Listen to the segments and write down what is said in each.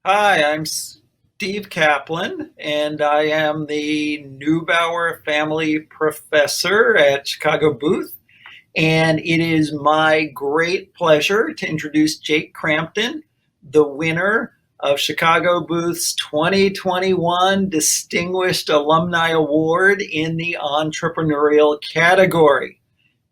Hi, I'm Steve Kaplan, and I am the Neubauer Family Professor at Chicago Booth. And it is my great pleasure to introduce Jake Crampton, the winner of Chicago Booth's 2021 Distinguished Alumni Award in the entrepreneurial category.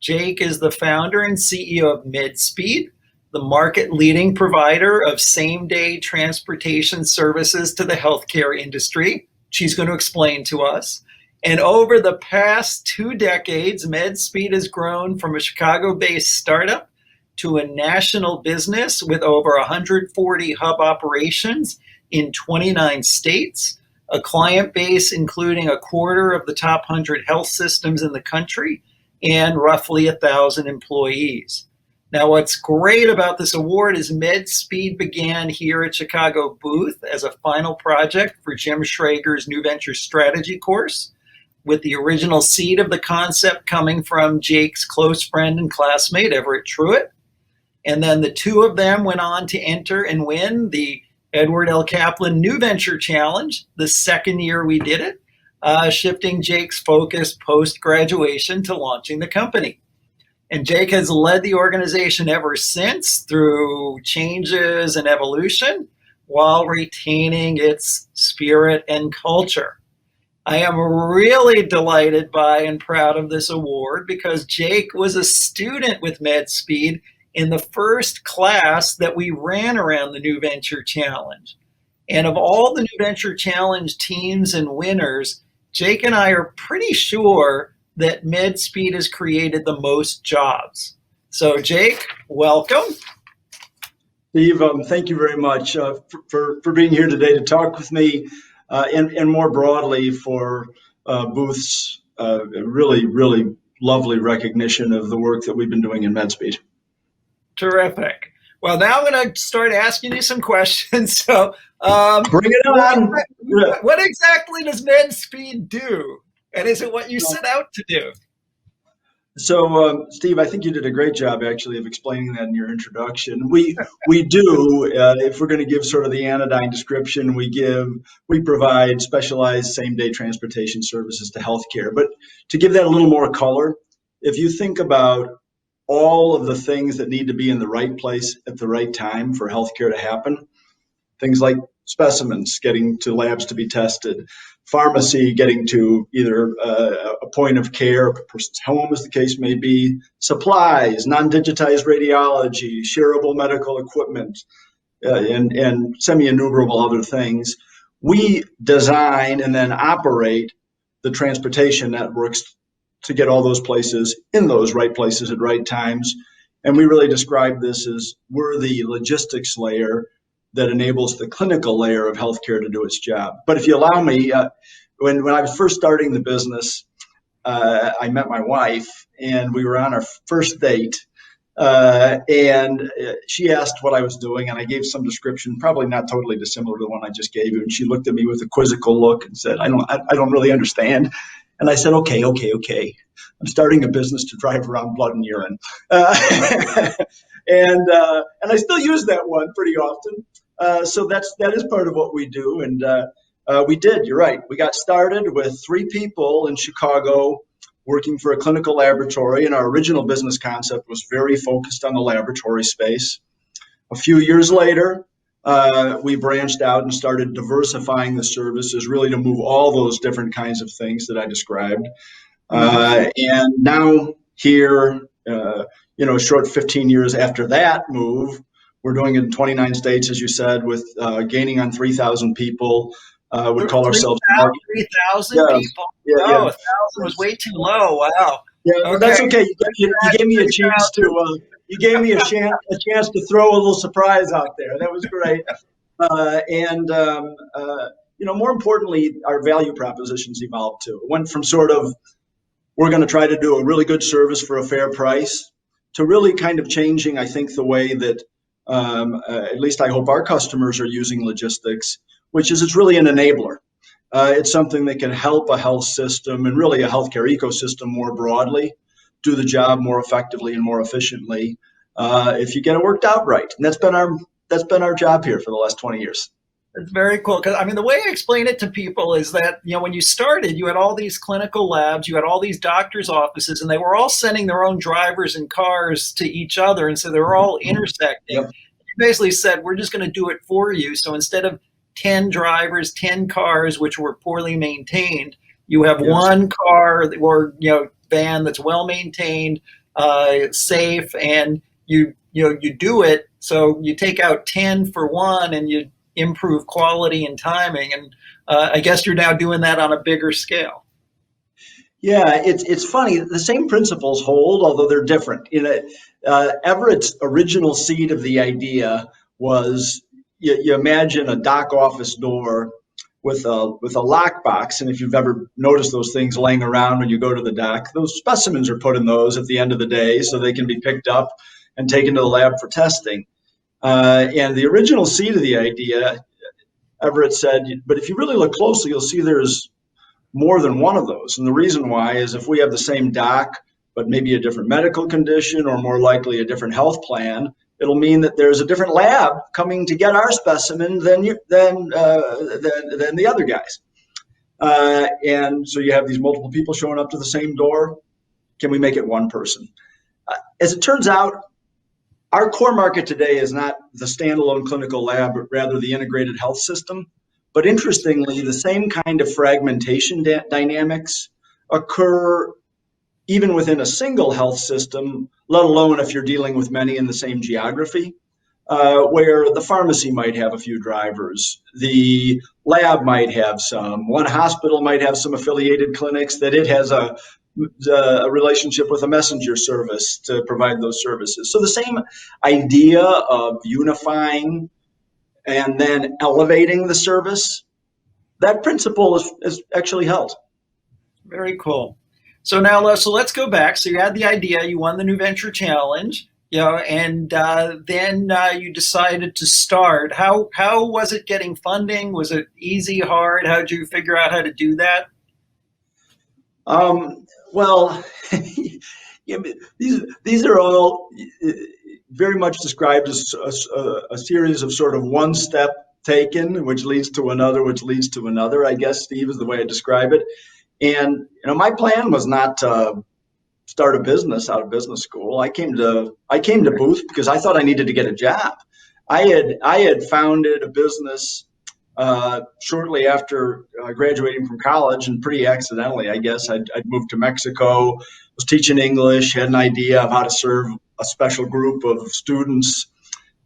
Jake is the founder and CEO of MedSpeed, the market leading provider of same day transportation services to the healthcare industry. She's going to explain to us. And over the past 2 decades, MedSpeed has grown from a Chicago based startup to a national business with over 140 hub operations in 29 states, a client base including a quarter of the top 100 health systems in the country, and roughly 1,000 employees. Now, what's great about this award is MedSpeed began here at Chicago Booth as a final project for Jim Schrager's New Venture Strategy course, with the original seed of the concept coming from Jake's close friend and classmate, Everett Truitt. And then the two of them went on to enter and win the Edward L. Kaplan New Venture Challenge the second year we did it, shifting Jake's focus post-graduation to launching the company. And Jake has led the organization ever since through changes and evolution while retaining its spirit and culture. I am really delighted by and proud of this award because Jake was a student with MedSpeed in the first class that we ran around the New Venture Challenge. And of all the New Venture Challenge teams and winners, Jake and I are pretty sure that MedSpeed has created the most jobs. So Jake, welcome. Steve, thank you very much for being here today to talk with me and more broadly for Booth's really, really lovely recognition of the work that we've been doing in MedSpeed. Terrific. Well, now I'm going to start asking you some questions. So bring it on. What exactly does MedSpeed do? And is it what you set out to do? So, Steve, I think you did a great job actually of explaining that in your introduction. We do, if we're going to give sort of the anodyne description, we provide specialized same day transportation services to healthcare. But to give that a little more color, if you think about all of the things that need to be in the right place at the right time for healthcare to happen, things like specimens getting to labs to be tested, pharmacy getting to either a point of care, a person's home as the case may be, supplies, non-digitized radiology, shareable medical equipment, and semi-innumerable other things. We design and then operate the transportation networks to get all those places in those right places at right times. And we really describe this as we're the logistics layer that enables the clinical layer of healthcare to do its job. But if you allow me, when I was first starting the business, I met my wife and we were on our first date. And she asked what I was doing, and I gave some description, probably not totally dissimilar to the one I just gave you. And she looked at me with a quizzical look and said, I don't really understand. And I said, okay. I'm starting a business to drive around blood and urine. And I still use that one pretty often. So that is part of what we do. And we did, you're right. We got started with 3 people in Chicago working for a clinical laboratory. And our original business concept was very focused on the laboratory space. A few years later, we branched out and started diversifying the services really to move all those different kinds of things that I described. And now here, short 15 years after that move, we're doing it in 29 states, as you said, with gaining on 3,000 people. We call ourselves 3,000 people. Yeah. 1,000 was way too low. Wow. Yeah, okay. That's okay. You gave me a chance to. You gave me a chance to throw a little surprise out there. That was great. More importantly, our value propositions evolved too. It went from sort of we're going to try to do a really good service for a fair price to really kind of changing, I think, the way that at least I hope our customers are using logistics, which is it's really an enabler. It's something that can help a health system and really a healthcare ecosystem more broadly do the job more effectively and more efficiently if you get it worked out right. And that's been our job here for the last 20 years. It's very cool because I mean the way I explain it to people is that when you started, you had all these clinical labs, you had all these doctors' offices, and they were all sending their own drivers and cars to each other, and so they were all intersecting. Yep. You basically said we're just going to do it for you. So instead of 10 drivers, 10 cars, which were poorly maintained, you have Yes. one car or van that's well maintained, safe, and you do it. So you take out 10 for one, and you improve quality and timing. And I guess you're now doing that on a bigger scale. Yeah, it's funny. The same principles hold, although they're different. Everett's original seed of the idea was you imagine a dock office door with a lockbox, and if you've ever noticed those things laying around when you go to the dock, those specimens are put in those at the end of the day so they can be picked up and taken to the lab for testing. And the original seed of the idea, Everett said, but if you really look closely, you'll see there's more than one of those. And the reason why is if we have the same doc, but maybe a different medical condition or more likely a different health plan, it'll mean that there's a different lab coming to get our specimen than the other guys. And so you have these multiple people showing up to the same door. Can we make it one person? As it turns out, our core market today is not the standalone clinical lab, but rather the integrated health system. But interestingly, the same kind of fragmentation dynamics occur even within a single health system, let alone if you're dealing with many in the same geography, where the pharmacy might have a few drivers, the lab might have some, one hospital might have some affiliated clinics that it has a relationship with a messenger service to provide those services. So the same idea of unifying and then elevating the service, that principle is actually held. Very cool. So now, so let's go back. So you had the idea, you won the New Venture Challenge, and then you decided to start. How was it getting funding? Was it easy, hard? How did you figure out how to do that? Well, these are all very much described as a series of sort of one step taken, which leads to another, which leads to another. I guess, Steve, is the way I describe it. And my plan was not to start a business out of business school. I came to Booth because I thought I needed to get a job. I had founded a business shortly after graduating from college, and pretty accidentally, I guess. I'd moved to Mexico, was teaching English, had an idea of how to serve a special group of students.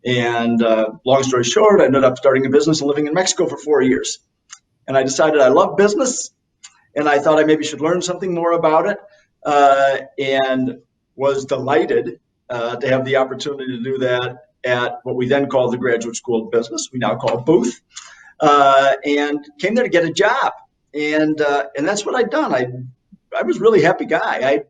And long story short, I ended up starting a business and living in Mexico for 4 years. And I decided I love business, and I thought I maybe should learn something more about it, and was delighted to have the opportunity to do that at what we then called the Graduate School of Business. We now call Booth. And came there to get a job, and that's what I'd done. I was a really happy guy. I'd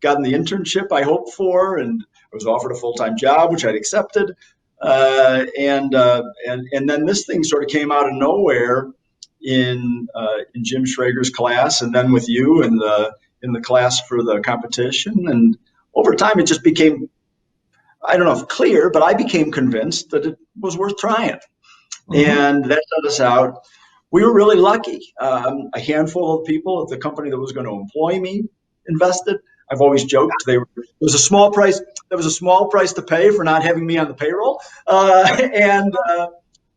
gotten the internship I hoped for, and I was offered a full-time job, which I'd accepted. And then this thing sort of came out of nowhere in Jim Schrager's class, and then with you in the class for the competition. And over time, it just became, I don't know if clear, but I became convinced that it was worth trying. And that set us out. We were really lucky. A handful of people at the company that was going to employ me invested. I've always joked there was a small price. There was a small price to pay for not having me on the payroll, and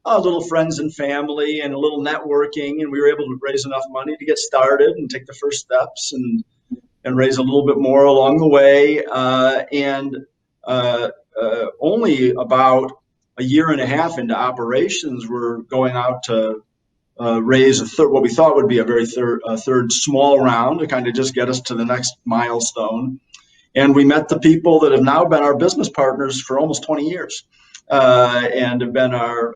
a little friends and family and a little networking, and we were able to raise enough money to get started and take the first steps and raise a little bit more along the way. Only about a year and a half into operations, we're going out to raise what we thought would be a third small round to kind of just get us to the next milestone. And we met the people that have now been our business partners for almost 20 years, and have been our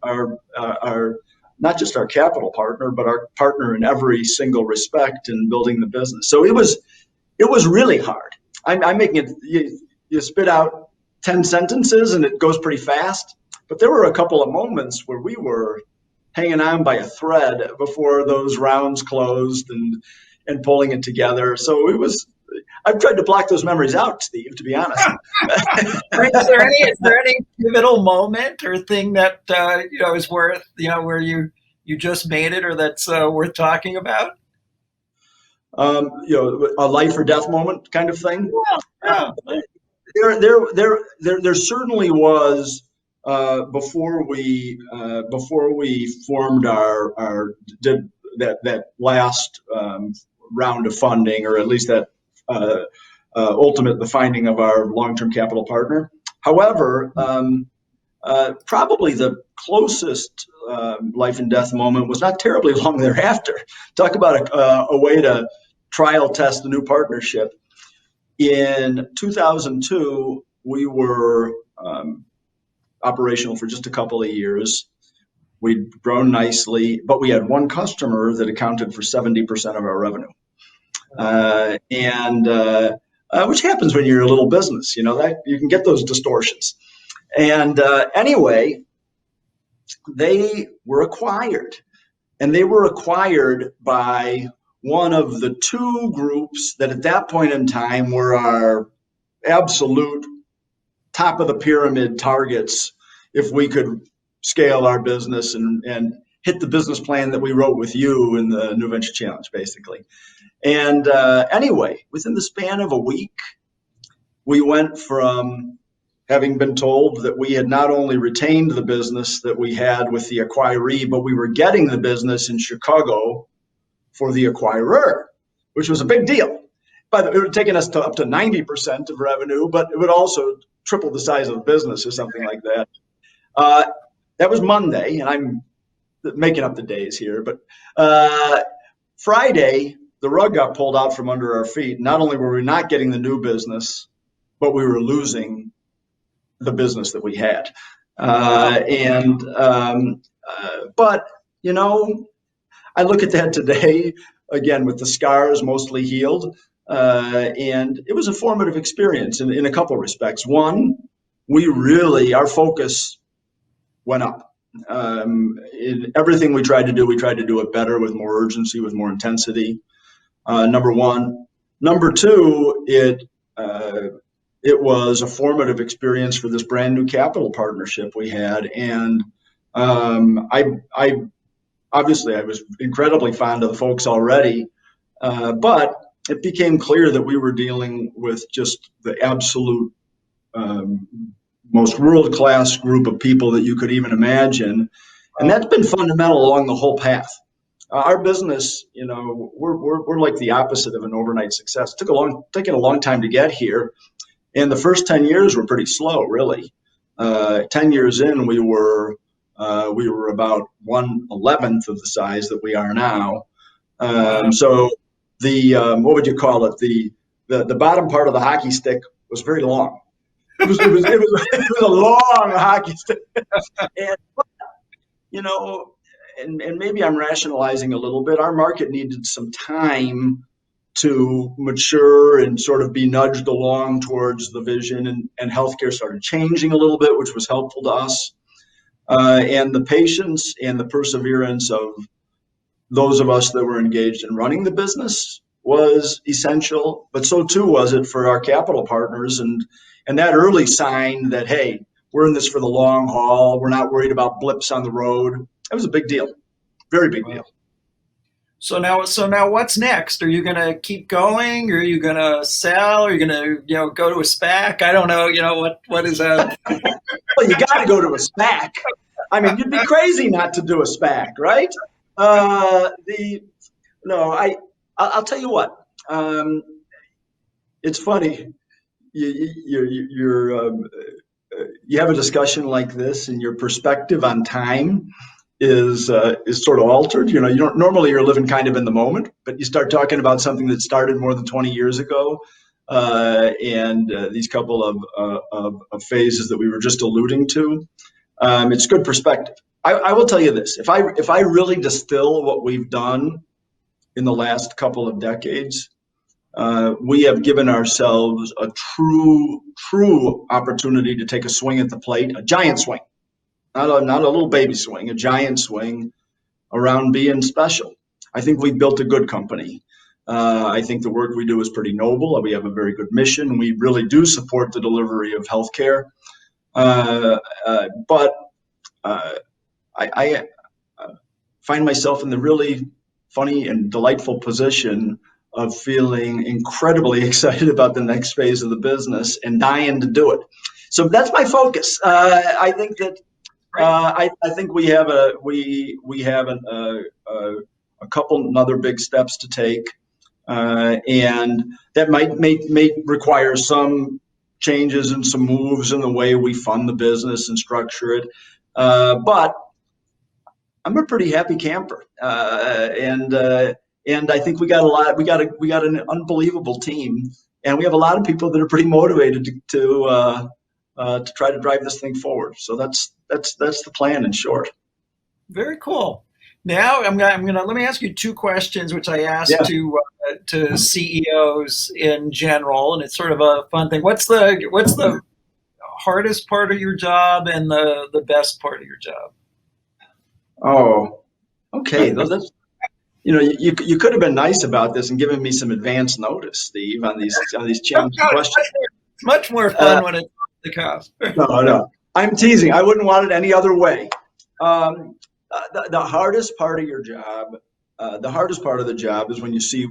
not just our capital partner, but our partner in every single respect in building the business. So it was really hard. I'm making it. You spit out 10 sentences and it goes pretty fast. But there were a couple of moments where we were hanging on by a thread before those rounds closed and pulling it together. So I've tried to block those memories out, Steve, to be honest. Is there any pivotal moment or thing that is worth where you you just made it or that's worth talking about? A life or death moment kind of thing. Yeah, yeah. There certainly was before we formed our did that last round of funding, or at least that uh, ultimate the finding of our long-term capital partner. However, probably the closest life and death moment was not terribly long thereafter. Talk about a way to trial test the new partnership. In 2002, we were operational for just a couple of years. We'd grown nicely, but we had one customer that accounted for 70% of our revenue. And which happens when you're a little business, that you can get those distortions. And anyway, they were acquired, and they were acquired by one of the two groups that at that point in time were our absolute top of the pyramid targets if we could scale our business and hit the business plan that we wrote with you in the New Venture Challenge, basically. And anyway, within the span of a week, we went from having been told that we had not only retained the business that we had with the acquiree, but we were getting the business in Chicago for the acquirer, which was a big deal. But it would have taken us up to 90% of revenue, but it would also triple the size of the business or something like that. That was Monday, and I'm making up the days here, but Friday, the rug got pulled out from under our feet. Not only were we not getting the new business, but we were losing the business that we had. But, I look at that today, again, with the scars mostly healed. And it was a formative experience in a couple of respects. One, our focus went up. In everything we tried to do it better, with more urgency, with more intensity. Number one. Number two, it was a formative experience for this brand new capital partnership we had. And I obviously I was incredibly fond of the folks already, but it became clear that we were dealing with just the absolute most world-class group of people that you could even imagine. And that's been fundamental along the whole path. Our business, we're like the opposite of an overnight success. Taken a long time to get here. And the first 10 years were pretty slow, really. 10 years in, we were about 1/11 of the size that we are now. So what would you call it? The bottom part of the hockey stick was very long. It was a long hockey stick. And, and maybe I'm rationalizing a little bit. Our market needed some time to mature and sort of be nudged along towards the vision, and healthcare started changing a little bit, which was helpful to us. And the patience and the perseverance of those of us that were engaged in running the business was essential, but so too was it for our capital partners. And that early sign that, hey, we're in this for the long haul, we're not worried about blips on the road, that was a big deal, very big deal. So now what's next? Are you going to keep going? Are you going to sell? Are you going to, go to a SPAC? I don't know. What is that? Well, you got to go to a SPAC. I mean, you'd be crazy not to do a SPAC, right? I'll tell you what. It's funny. You have a discussion like this, and your perspective on time is sort of altered. You're living kind of in the moment, but you start talking about something that started more than 20 years ago, and these couple of phases that we were just alluding to. It's good perspective. I will tell you this: if I really distill what we've done in the last couple of decades, we have given ourselves a true opportunity to take a swing at the plate, a giant swing. Not a little baby swing, a giant swing around being special. I think we've built a good company. I think the work we do is pretty noble. We have a very good mission. We really do support the delivery of healthcare. But find myself in the really funny and delightful position of feeling incredibly excited about the next phase of the business and dying to do it. So that's my focus. I think that Right. I think we have a couple other big steps to take, and that may require some changes and some moves in the way we fund the business and structure it. But I'm a pretty happy camper, and I think we got a lot. We got an unbelievable team, and we have a lot of people that are pretty motivated to try to drive this thing forward. So that's the plan in short. Very cool. Now I'm gonna let me ask you two questions, which I ask Yeah. to CEOs in general, and it's sort of a fun thing. What's the hardest part of your job and the best part of your job? Oh, okay. That's you could have been nice about this and given me some advance notice, Steve, on these No, challenging no, questions. it's much more Uh, fun when it's the cost. no, no, I'm teasing. I wouldn't want it any other way. Um, the hardest part of your job, the hardest part of the job is when you see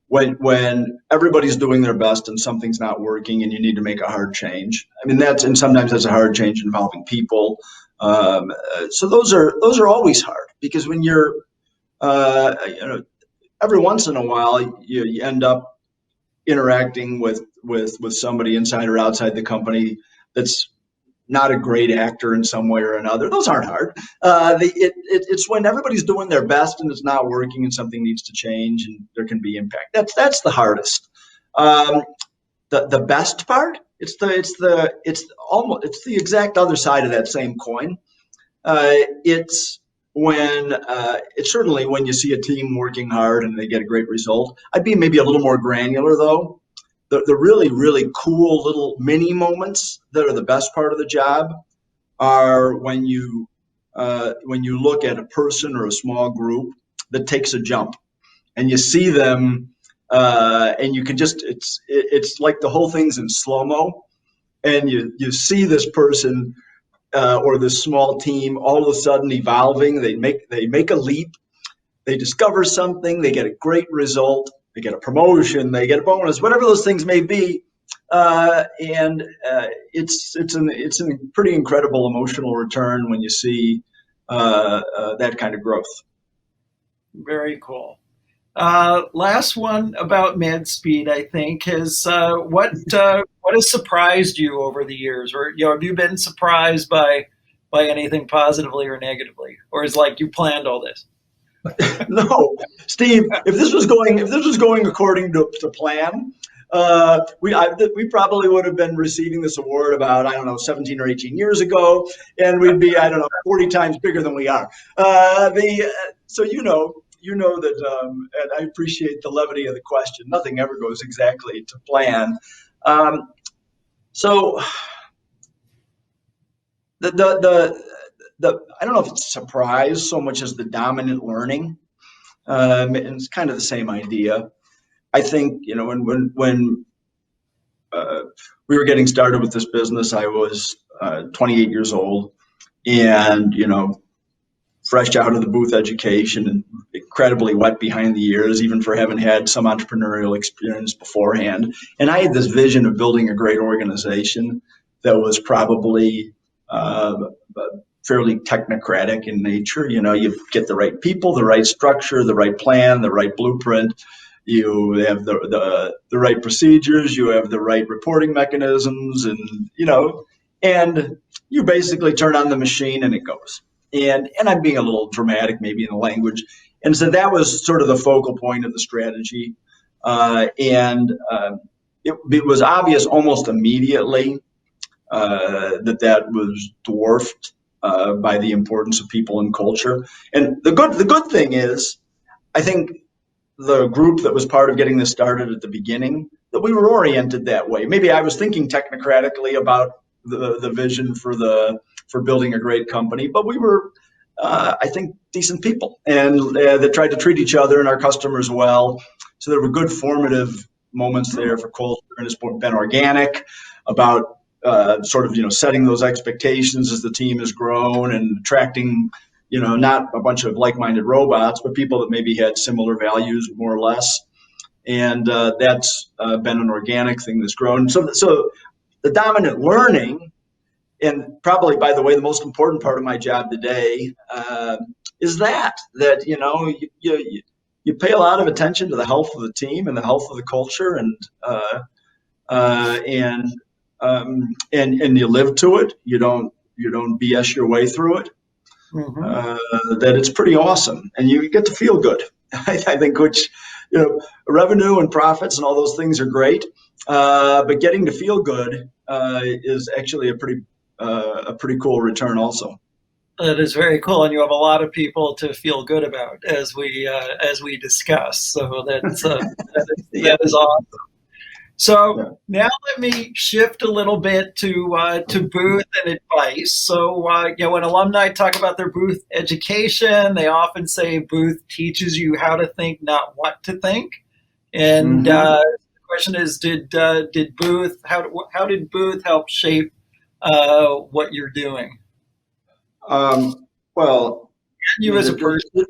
when everybody's doing their best and something's not working and you need to make a hard change. I mean and sometimes that's a hard change involving people. So those are always hard because when you're every once in a while you end up interacting with somebody inside or outside the company that's not a great actor in some way or another. Those aren't hard. It's when everybody's doing their best and it's not working and something needs to change and there can be impact. That's the hardest. Um, the best part, it's the exact other side of that same coin. It's when it's certainly when you see a team working hard and they get a great result. I'd be maybe a little more granular though. The really really cool little mini moments that are the best part of the job are when you look at a person or a small group that takes a jump and you see them and you can just it's like the whole thing's in slow mo and you see this person or this small team all of a sudden evolving. They make a leap. They discover something. They get a great result. They get a promotion. They get a bonus. Whatever those things may be, and it's a pretty incredible emotional return when you see that kind of growth. Very cool. Last one about MedSpeed, I think, is what has surprised you over the years, or have you been surprised by anything positively or negatively, or is like you planned all this? No, Steve, if this was going according to plan, we probably would have been receiving this award about I don't know 17 or 18 years ago, and we'd be I don't know 40 times bigger than we are. So you know that, and I appreciate the levity of the question. Nothing ever goes exactly to plan. Um, so the I don't know if it's surprise so much as the dominant learning. And it's kind of the same idea. I think when uh, we were getting started with this business, I was 28 years old, and fresh out of the booth education and incredibly wet behind the ears, even for having had some entrepreneurial experience beforehand. And I had this vision of building a great organization that was probably uh, fairly technocratic in nature. You get the right people, the right structure, the right plan, the right blueprint. You have the right procedures. You have the right reporting mechanisms, and you basically turn on the machine and it goes. And I'm being a little dramatic maybe in the language. And so that was sort of the focal point of the strategy. And it was obvious almost immediately that was dwarfed by the importance of people and culture. And the good thing is, I think the group that was part of getting this started at the beginning, that we were oriented that way. Maybe I was thinking technocratically about the vision for building a great company, but we were, I think, decent people and that tried to treat each other and our customers well. So there were good formative moments there for culture, and it's been organic about sort of setting those expectations as the team has grown and attracting not a bunch of like-minded robots, but people that maybe had similar values, more or less. And that's been an organic thing that's grown. So the dominant learning, and probably, by the way, the most important part of my job today is that you pay a lot of attention to the health of the team and the health of the culture, and you live to it. You don't BS your way through it. That it's pretty awesome, and you get to feel good. I think, which revenue and profits and all those things are great, but getting to feel good is actually a pretty cool return also. That is very cool, and you have a lot of people to feel good about as we discuss. So Yeah. that is awesome. So Yeah. now let me shift a little bit to booth and advice. So when alumni talk about their booth education, they often say booth teaches you how to think, not what to think. And Mm-hmm. the question is, did booth how did booth help shape what you're doing? Well, And I you mean, as a person, the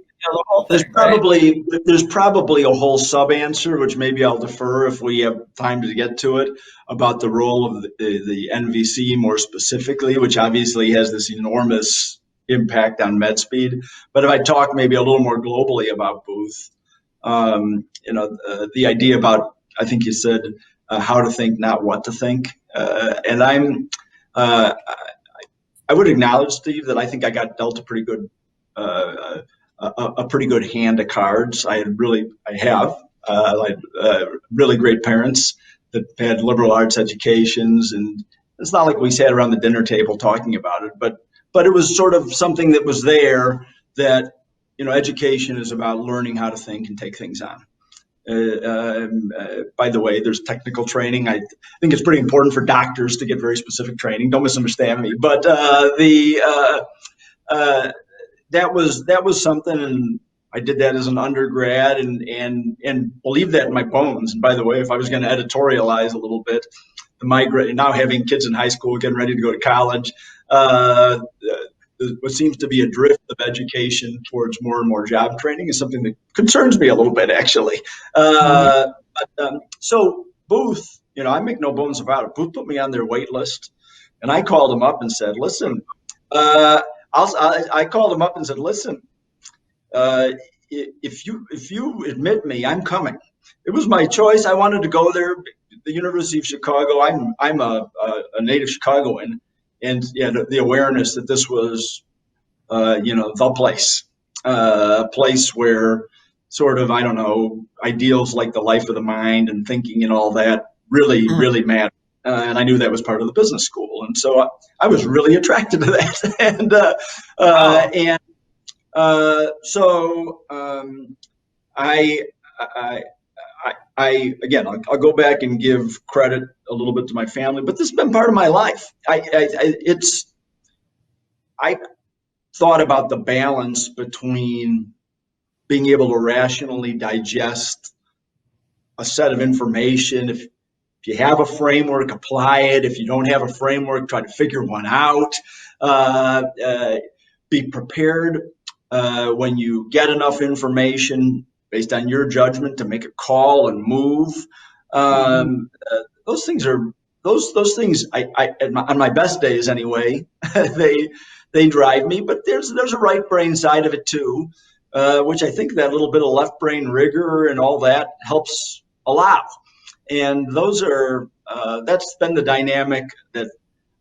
whole there's thing, right? probably a whole sub answer, which maybe I'll defer if we have time to get to it, about the role of the NVC more specifically, which obviously has this enormous impact on MedSpeed. But if I talk maybe a little more globally about Booth, the idea about, I think you said, how to think, not what to think, and uh, I would acknowledge, Steve, that I think I got dealt uh, a pretty good hand of cards. I have really great parents that had liberal arts educations, and it's not like we sat around the dinner table talking about it, but it was sort of something that was there, that education is about learning how to think and take things on. By the way, there's technical training. I think it's pretty important for doctors to get very specific training. Don't misunderstand me, but that was something, and I did that as an undergrad, and believe that in my bones. And by the way, if I was going to editorialize a little bit, now having kids in high school, getting ready to go to college, what seems to be a drift of education towards more and more job training is something that concerns me a little bit, actually. Mhm. So Booth, I make no bones about it. Booth put me on their wait list, and I called him up and said, "Listen." Uh, I called him up and said, "Listen, uh, if you admit me, I'm coming." It was my choice. I wanted to go there. The University of Chicago. I'm a native Chicagoan, and the awareness that this was the place, a place where sort of, I don't know, ideals like the life of the mind and thinking and all that really Mm. really matter. And I knew that was part of the business school, and so I was really attracted to that. Wow. And so I, I, again, I'll go back and give credit a little bit to my family, but this has been part of my life. I thought about the balance between being able to rationally digest a set of information. If you have a framework, apply it. If you don't have a framework, try to figure one out. Uh, uh, be prepared when you get enough information based on your judgment to make a call and move. Mhm. Those things are those things. On my best days anyway, they drive me. But there's a right brain side of it too, which I think that little bit of left brain rigor and all that helps allow. And that's been the dynamic that,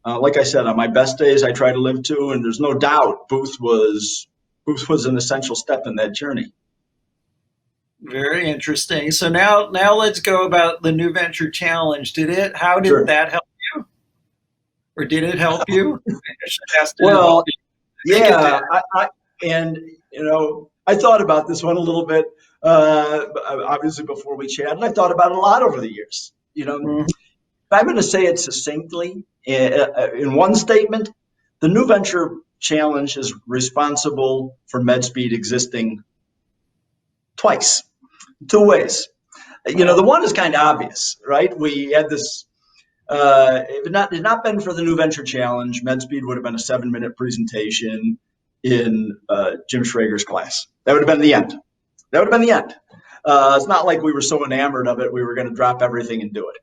like I said, on my best days, I try to live to. And there's no doubt Booth was an essential step in that journey. Very interesting. So now let's go about the New Venture Challenge. How did Sure. that help you? Or did it help you? I should ask it. Well, I think it did. yeah, and I thought about this one a little bit, obviously before we chatted. I thought about it a lot over the years. Mhm. If I'm going to say it succinctly in one statement, the New Venture Challenge is responsible for MedSpeed existing twice, two ways. The Wow. one is kind of obvious, right? We had this. If it not been for the New Venture Challenge, MedSpeed would have been a 7-minute presentation. in Jim Schrager's class. That would have been the end. That would have been the end. It's not like we were so enamored of it, we were going to drop everything and do it.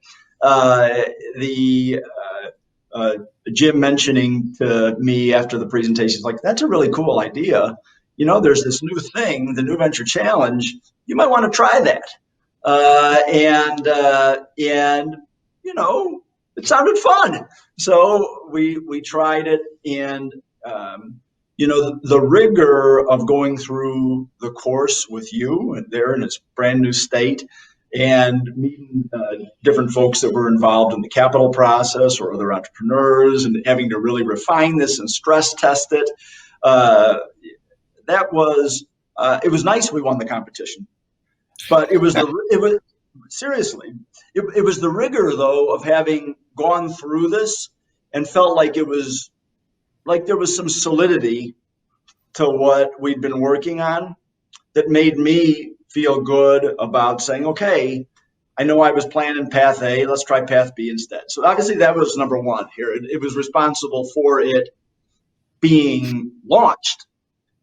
Jim mentioning to me after the presentation, is like, that's a really cool idea. You know, there's this new thing, the New Venture Challenge. You might want to try that. And you know, it sounded fun. So we tried it, and you know, the rigor of going through the course with you and there in its brand new state, and meeting different folks that were involved in the capital process or other entrepreneurs, and having to really refine this and stress test it. That was it was nice we won the competition, but it was seriously, it was the rigor though of having gone through this and felt like it was like there was some solidity to what we'd been working on that made me feel good about saying, okay, I know I was planning path A, let's try path B instead. So obviously that was number one here. It was responsible for it being launched.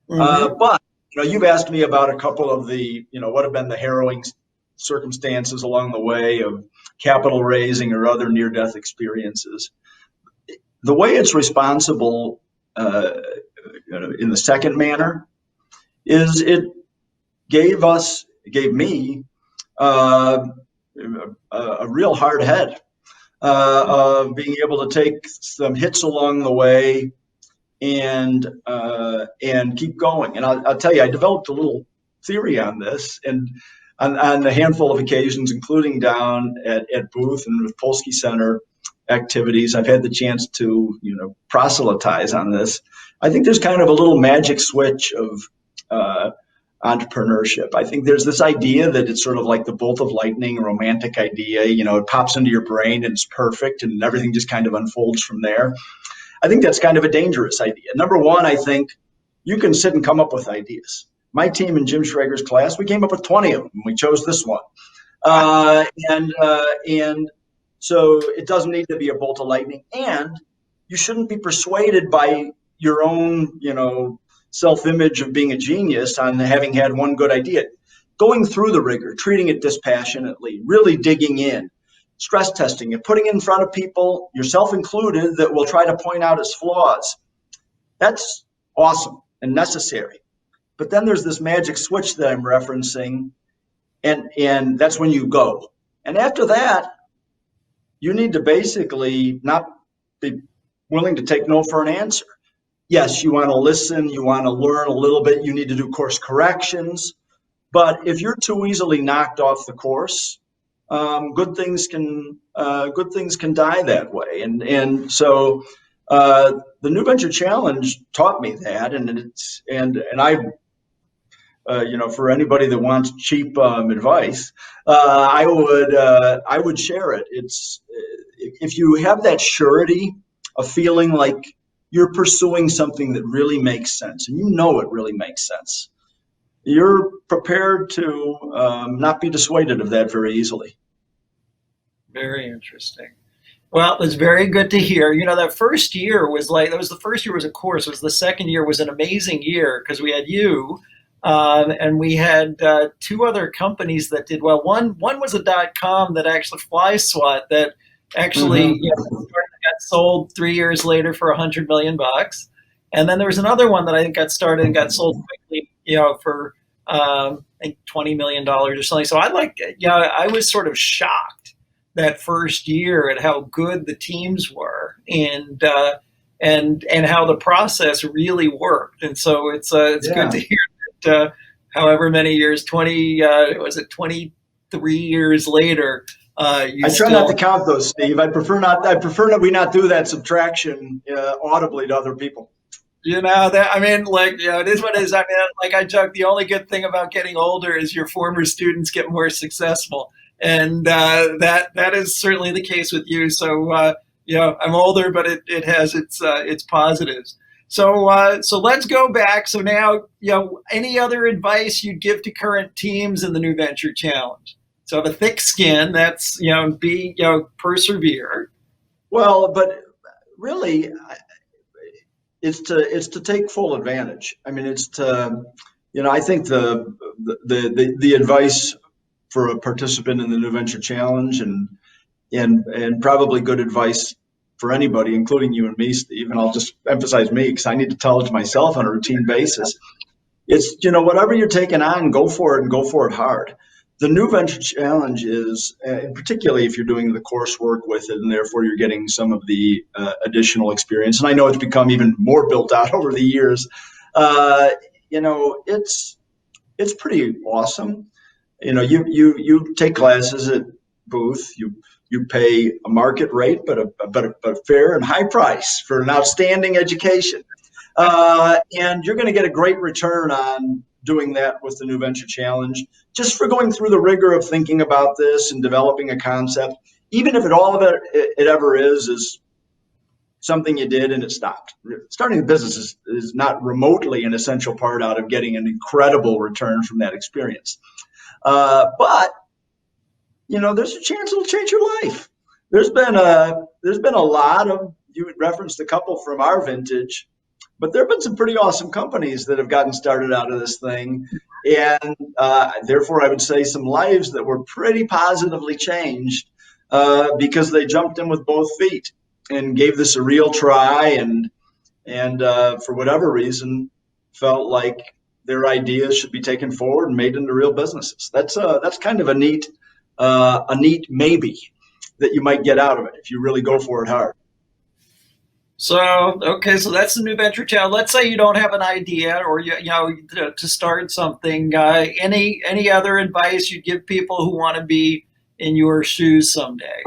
But you know, you've asked me about a couple of the, you know, what have been the harrowing circumstances along the way of capital raising or other near-death experiences. The way it's responsible in the second manner is it gave me a real hard head of being able to take some hits along the way and keep going. And I'll tell you, I developed a little theory on this, and on a handful of occasions, including down at Booth and with Polsky Center activities, I've had the chance to, you know, proselytize on this. I think there's kind of a little magic switch of entrepreneurship. I think there's this idea that it's sort of like the bolt of lightning, a romantic idea. You know, it pops into your brain and it's perfect, and everything just kind of unfolds from there. I think that's kind of a dangerous idea. Number one, I think you can sit and come up with ideas. My team in Jim Schrager's class, we came up with 20 of them. We chose this one. And so it doesn't need to be a bolt of lightning. And you shouldn't be persuaded by your own, you know, self-image of being a genius on having had one good idea. Going through the rigor, treating it dispassionately, really digging in, stress testing it, putting it in front of people, yourself included, that will try to point out its flaws. That's awesome and necessary. But then there's this magic switch that I'm referencing, and that's when you go. And after that, you need to basically not be willing to take no for an answer. Yes, you want to listen, you want to learn a little bit, you need to do course corrections. But if you're too easily knocked off the course, good things can die that way. And so the New Venture Challenge taught me that, and I. You know, for anybody that wants cheap advice, I would share it. It's if you have that surety of feeling like you're pursuing something that really makes sense, and you know it really makes sense, you're prepared to not be dissuaded of that very easily. Very interesting. Well, it's very good to hear. You know, that first year was like, that was the first year was a course. It was the second year was an amazing year because we had you. And we had two other companies that did well. One was a .com that actually FlySwat that actually got sold 3 years later for $100 million. And then there was another one that I think got started and got sold quickly, you know, for I think $20 million or something. So I was sort of shocked that first year at how good the teams were and how the process really worked. And so it's good to hear. However many years, 23 years later, I try not to count those, Steve. I prefer that we not do that subtraction audibly to other people. You know, that, I mean, like, you know, it is what it is. I mean, like I joke, the only good thing about getting older is your former students get more successful. And that is certainly the case with you. So, you know, I'm older, but it has its positives. So let's go back. So now, you know, any other advice you'd give to current teams in the New Venture Challenge? So have a thick skin. That's, you know, persevere. Well, but really, it's to take full advantage. I mean, it's to, I think the advice for a participant in the New Venture Challenge, and probably good advice for anybody, including you and me, Steve. And I'll just emphasize me because I need to tell it to myself on a routine basis. It's, whatever you're taking on, go for it and go for it hard. The New Venture Challenge is, particularly if you're doing the coursework with it, and therefore you're getting some of the additional experience. And I know it's become even more built out over the years. It's pretty awesome. You take classes at Booth. You pay a market rate, but a fair and high price for an outstanding education. And you're going to get a great return on doing that with the New Venture Challenge, just for going through the rigor of thinking about this and developing a concept, even if all of it ever is something you did and it stopped. Starting a business is not remotely an essential part out of getting an incredible return from that experience. But there's a chance it'll change your life. There's been a lot of, you referenced a couple from our vintage, but there have been some pretty awesome companies that have gotten started out of this thing. And therefore, I would say some lives that were pretty positively changed because they jumped in with both feet and gave this a real try. And for whatever reason, felt like their ideas should be taken forward and made into real businesses. That's kind of a neat maybe that you might get out of it if you really go for it hard. So, okay, so that's the New Venture Challenge. Let's say you don't have an idea, or to start something. Any other advice you'd give people who want to be in your shoes someday?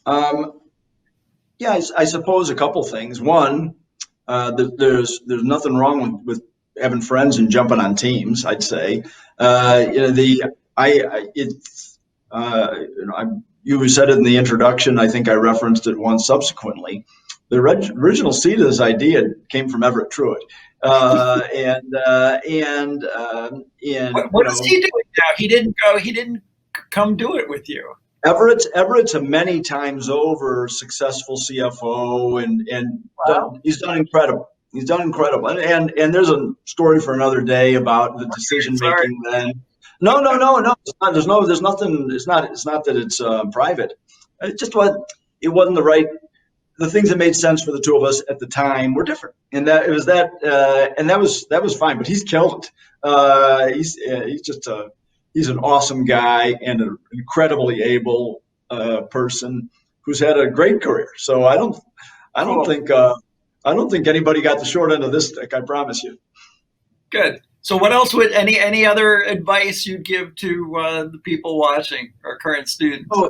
Yeah, I suppose a couple things. One, there's nothing wrong with having friends and jumping on teams. I'd say, you said it in the introduction. I think I referenced it once subsequently. The original seed of this idea came from Everett Truitt, What is he doing now? He didn't go. He didn't come do it with you. Everett's a many times over successful CFO, and Wow. he's done incredible. He's done incredible, and there's a story for another day about the decision Sorry. making. Then, no. It's not, there's nothing. It's not that it's private. It just wasn't. It wasn't the right. The things that made sense for the two of us at the time were different, and that was fine. But he's killed it. He's an awesome guy and an incredibly able person who's had a great career. So I don't Cool. think anybody got the short end of this stick. I promise you. Good. So, what else would any other advice you'd give to the people watching, or current students? Oh,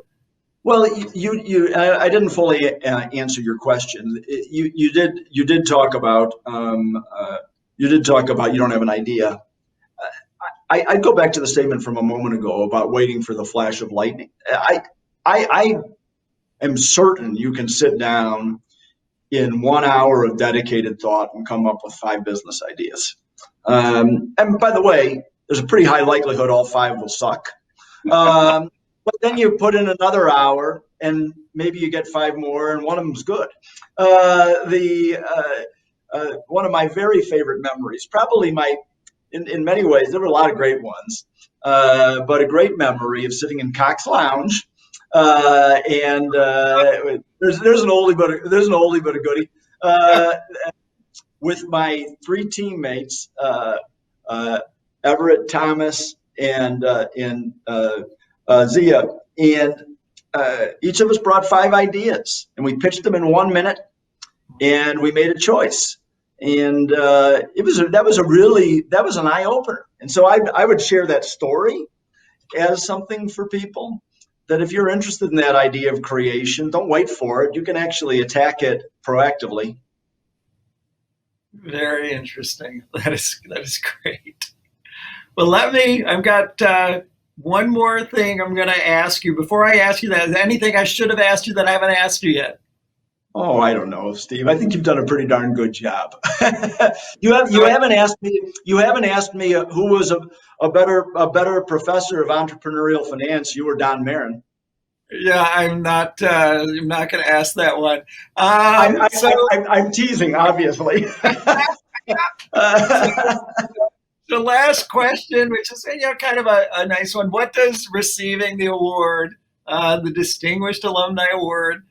well, I didn't fully answer your question. You did talk about you don't have an idea. I'd go back to the statement from a moment ago about waiting for the flash of lightning. I am certain you can sit down in 1 hour of dedicated thought and come up with 5 business ideas. And by the way, there's a pretty high likelihood all 5 will suck. But then you put in another hour and maybe you get 5 more and one of them's good. One of my very favorite memories, probably in many ways, there were a lot of great ones, but a great memory of sitting in Cox Lounge, and there's an oldie but a goodie, with my 3 teammates, Everett, Thomas, and Zia, and each of us brought 5 ideas, and we pitched them in 1 minute, and we made a choice. And that was an eye opener. And so I would share that story as something for people, that if you're interested in that idea of creation, don't wait for it. You can actually attack it proactively. Very interesting. That is great. Well, I've got one more thing I'm going to ask you. Before I ask you that, is there anything I should have asked you that I haven't asked you yet? Oh, I don't know, Steve. I think you've done a pretty darn good job. You haven't asked me who was a better professor of entrepreneurial finance, you or Don Marin. Yeah, I'm not going to ask that one. I'm, I, So, I'm teasing, obviously. so the last question, which is kind of a nice one. What does receiving the award, the Distinguished Alumni Award,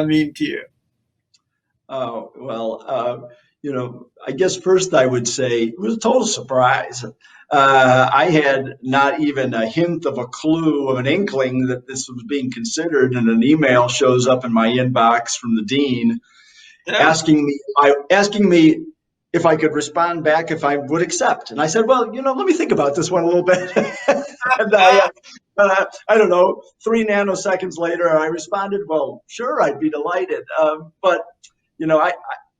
mean to you? Oh, well, I guess first I would say it was a total surprise. I had not even a hint of a clue of an inkling that this was being considered, and an email shows up in my inbox from the dean Yeah. asking me if I could respond back if I would accept. And I said, well, let me think about this one a little bit. And I don't know, 3 nanoseconds later, I responded, well, sure, I'd be delighted. But you know,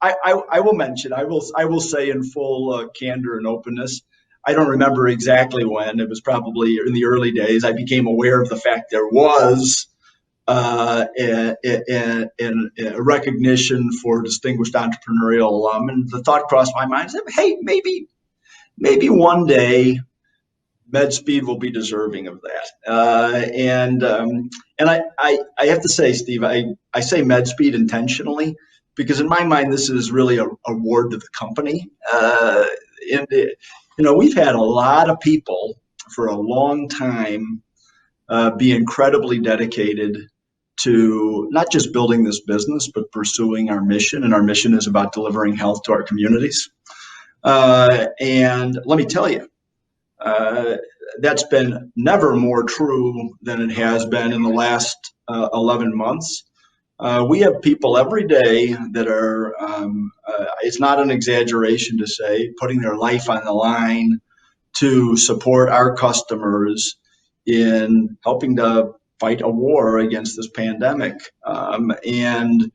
I will mention, I will say in full candor and openness, I don't remember exactly when. It was probably in the early days. I became aware of the fact there was a recognition for distinguished entrepreneurial alum, and the thought crossed my mind: hey, maybe one day MedSpeed will be deserving of that. And I have to say, Steve, I say MedSpeed intentionally because in my mind this is really a award to the company. And we've had a lot of people for a long time be incredibly dedicated to not just building this business, but pursuing our mission. And our mission is about delivering health to our communities. And let me tell you, uh, that's been never more true than it has been in the last 11 months. We have people every day that are, it's not an exaggeration to say, putting their life on the line to support our customers in helping to fight a war against this pandemic. And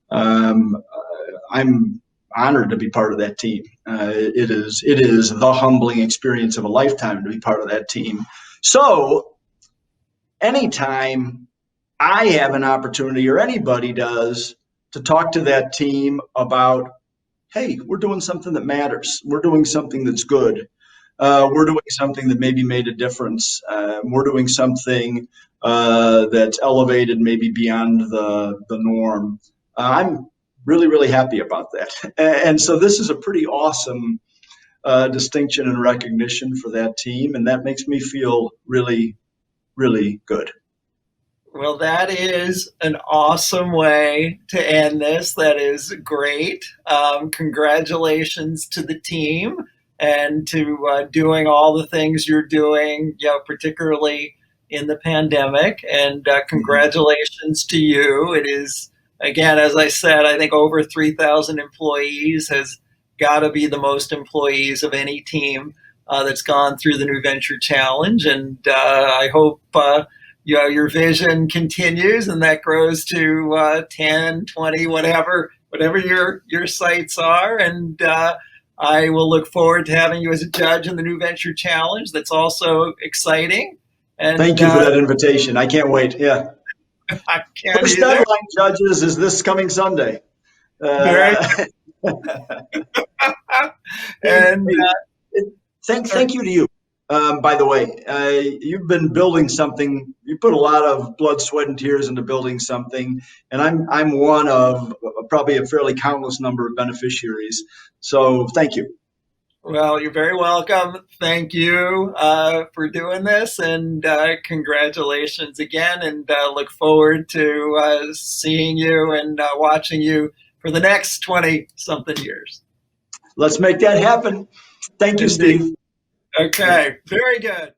I'm honored to be part of that team. It is the humbling experience of a lifetime to be part of that team. So anytime I have an opportunity or anybody does to talk to that team about, hey, we're doing something that matters. We're doing something that's good. We're doing something that maybe made a difference. We're doing something that's elevated maybe beyond the norm. I'm really, really happy about that. And so this is a pretty awesome distinction and recognition for that team. And that makes me feel really, really good. Well, that is an awesome way to end this. That is great. Congratulations to the team and to doing all the things you're doing, particularly in the pandemic. And congratulations to you. It is, again, as I said, I think over 3,000 employees has got to be the most employees of any team that's gone through the New Venture Challenge. And I hope your vision continues and that grows to 10, 20, whatever your sights are. And I will look forward to having you as a judge in the New Venture Challenge. That's also exciting. And Thank you for that invitation. I can't wait. Yeah. I can't First either. deadline, judges, is this coming Sunday. Very Uh, and thank you to you. By the way, you've been building something. You put a lot of blood, sweat, and tears into building something, and I'm one of probably a fairly countless number of beneficiaries. So thank you. well, you're very welcome. Thank you for doing this, and congratulations again. And look forward to seeing you and watching you for the next 20 something years. Let's make that happen. Thank you, Indeed. Steve. Okay, very good.